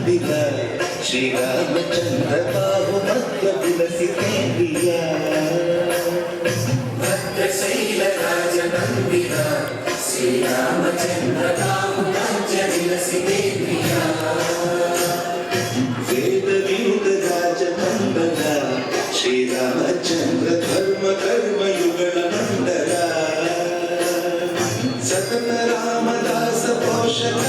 ನಂದಿದ ಶ್ರೀರಾಮಚಂದ್ರ ಬಾಹುಮಧ್ಯ ವಿಲಸಿತೇಂದ್ರಿಯ ಭದ್ರಶೈಲ ರಾಜ ನಂದಿದ ಶ್ರೀರಾಮಚಂದ್ರ ಬಾಹುಮಧ್ಯ ವಿಲಸಿತೇಂದ್ರಿಯ ವೇದ ವಿರುದ್ಧ ರಾಜ ನಂದನ ಶ್ರೀರಾಮಚಂದ್ರ ಧರ್ಮ ಕರ್ಮಯುಗಳ ಮಂಡಲ ಸತತ ರಾಮದಾಸ ಪೋಷಕ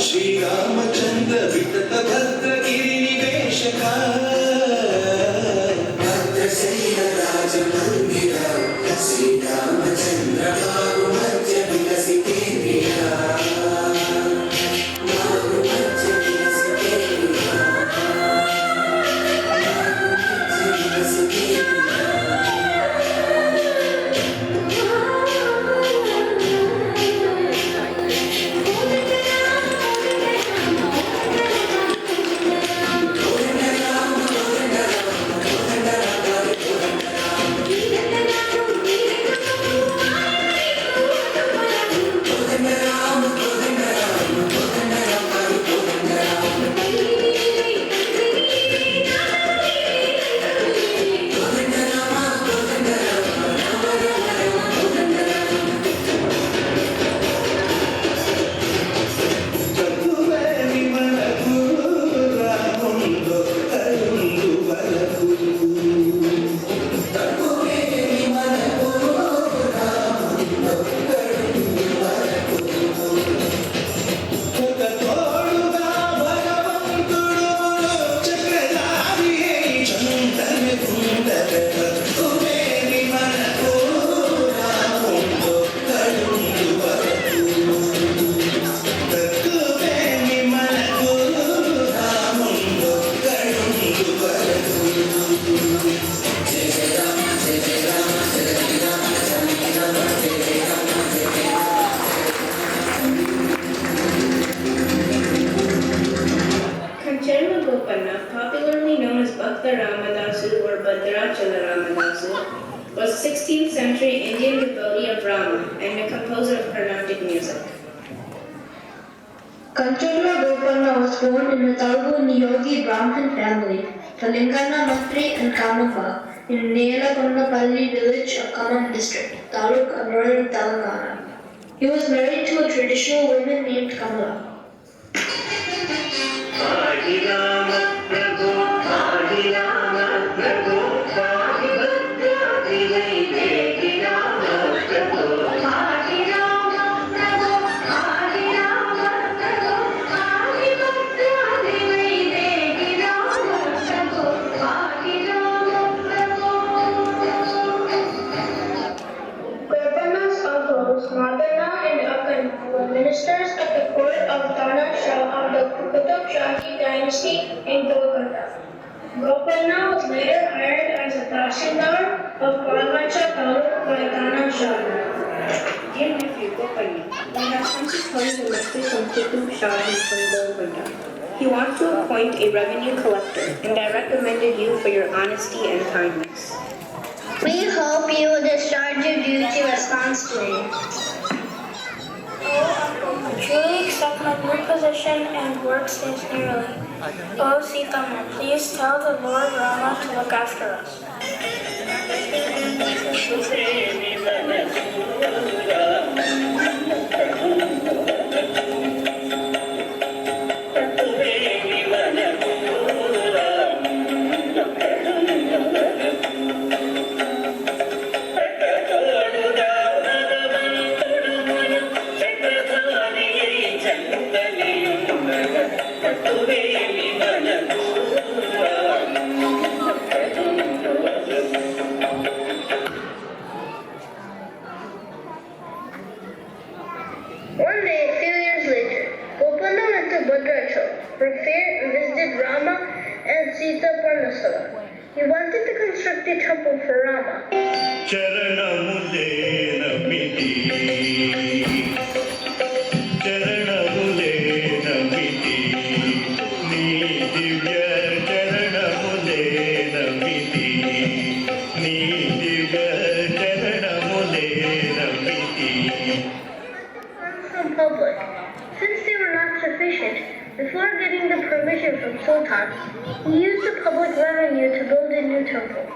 ಶ್ರೀರಾಮಚಂದ್ರ ವಿತತ ಭದ್ರಗಿರಿ ನಿವೇಶಕ ಭದ್ರಶೈಲ ರಾಜ ಮಂದಿರ Sriramachandra ಬಾಹುಮಧ್ಯ ವಿಲಸಿತೇಂದ್ರಿಯ popularly known as Bhakta Ramadasu or Bhadrachala Ramadasu, was a 16th century Indian devotee of Rama and a composer of Carnatic music. Kancharla Gopanna was born in a Telugu Niyogi Brahmin family to Linganna Mantri and Kamappa in Nelakonnapalli village of Khammam district, Taluk, northern Telangana. He was married to a traditional woman named Kamala. Ministers at the court of Tana Shah of the Qutub Shahi dynasty in Golconda. Gopanna was later hired as a Tahsildar of Palmacha Taluk by Tana Shah. Dear nephew Gopanna, we have come to tell you a message from Qutub Shahi from Golconda. He wants to appoint a revenue collector, and I recommended you for your honesty and kindness. We hope you will discharge your duty responsibly. Truly accept my new position and work sincerely. O Sitama, please tell the Lord Rama to look after us. One day, a few years later, Gopanna went to Bhadrachal, where he visited Rama and Sita Parnasala. He wanted to construct a temple for Rama. From public. Since they were not sufficient, Before getting the permission from Sultan, he used the public revenue to build a new temple.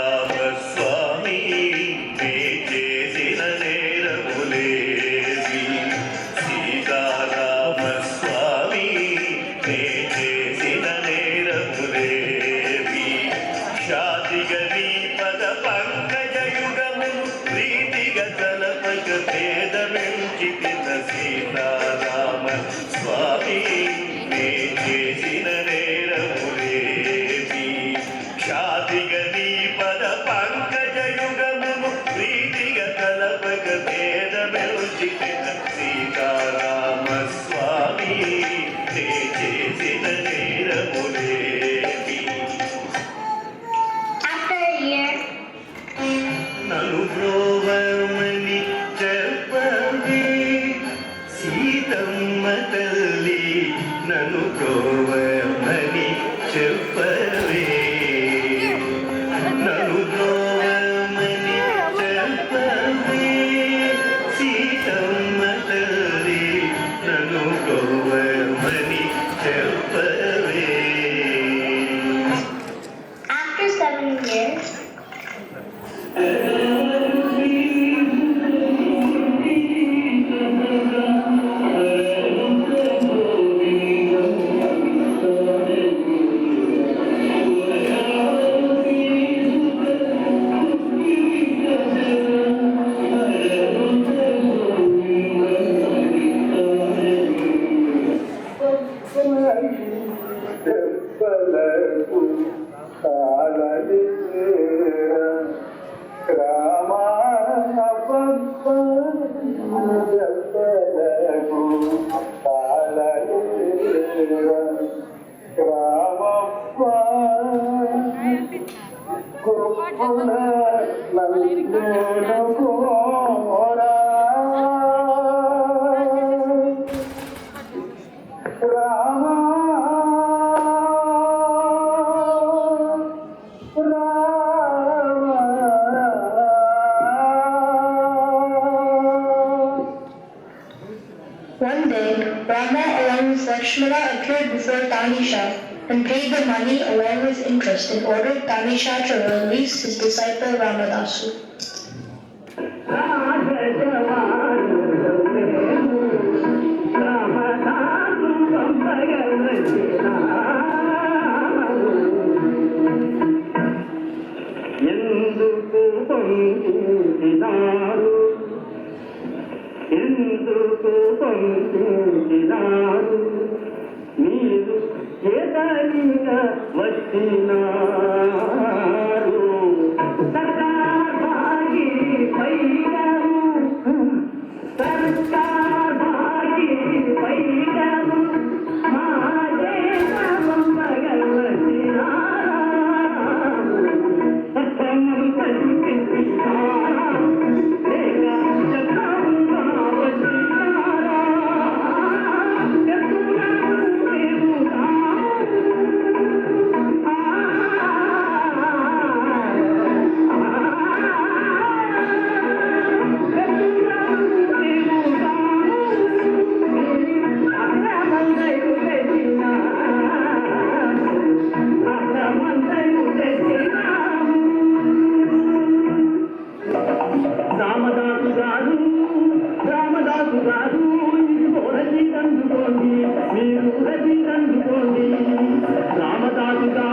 Sitaramaswamy నే చేసిన నేరములేవి సీతారామస్వామి నే చేసిన నేరములేవి శాతిగ నీ పద పంకజయుగమును ప్రీతిగ తలపగ భేదమెంచితిన సీతారామ స్వామి నే చేసిన నేరములేవి ఖ్యాతిగ నీ పద పంకజయుగమును ప్రీతిగ కలపగ భేదమెల్చితిన సీతారామ స్వామి నే చేసిన నేరములేవి After a year, నను బ్రోవమని చెప్పవే సీతమ్మ తల్లి నను బ్రోవమని చెప్పవే నను బ్రోవమని చెప్పవే సీతమ్మ తల్లి నను బ్రోవమని చెప్పవే after 7 years, చెప్పలకు కాలలేర రామాపప్ప చెప్పలకు కాలలేర రామప్ప గొప్పన నన్ను కోరా Rama One day, Rama along with Lakshmana appeared before Tanisha and paid the money along with interest and ordered Tanisha to release his disciple Ramadasu. ఎందుకు పంపించినారు ఎందుకు పంపించినారు మీరు ఏదైనా వచ్చినారు సర్కారీ పైగము సర్కారీ పైగము మా దేశం రామదాసు గారు ఇదిగో రసీదందుకోండి మీరు రసీదందుకోండి రామదాసు గారు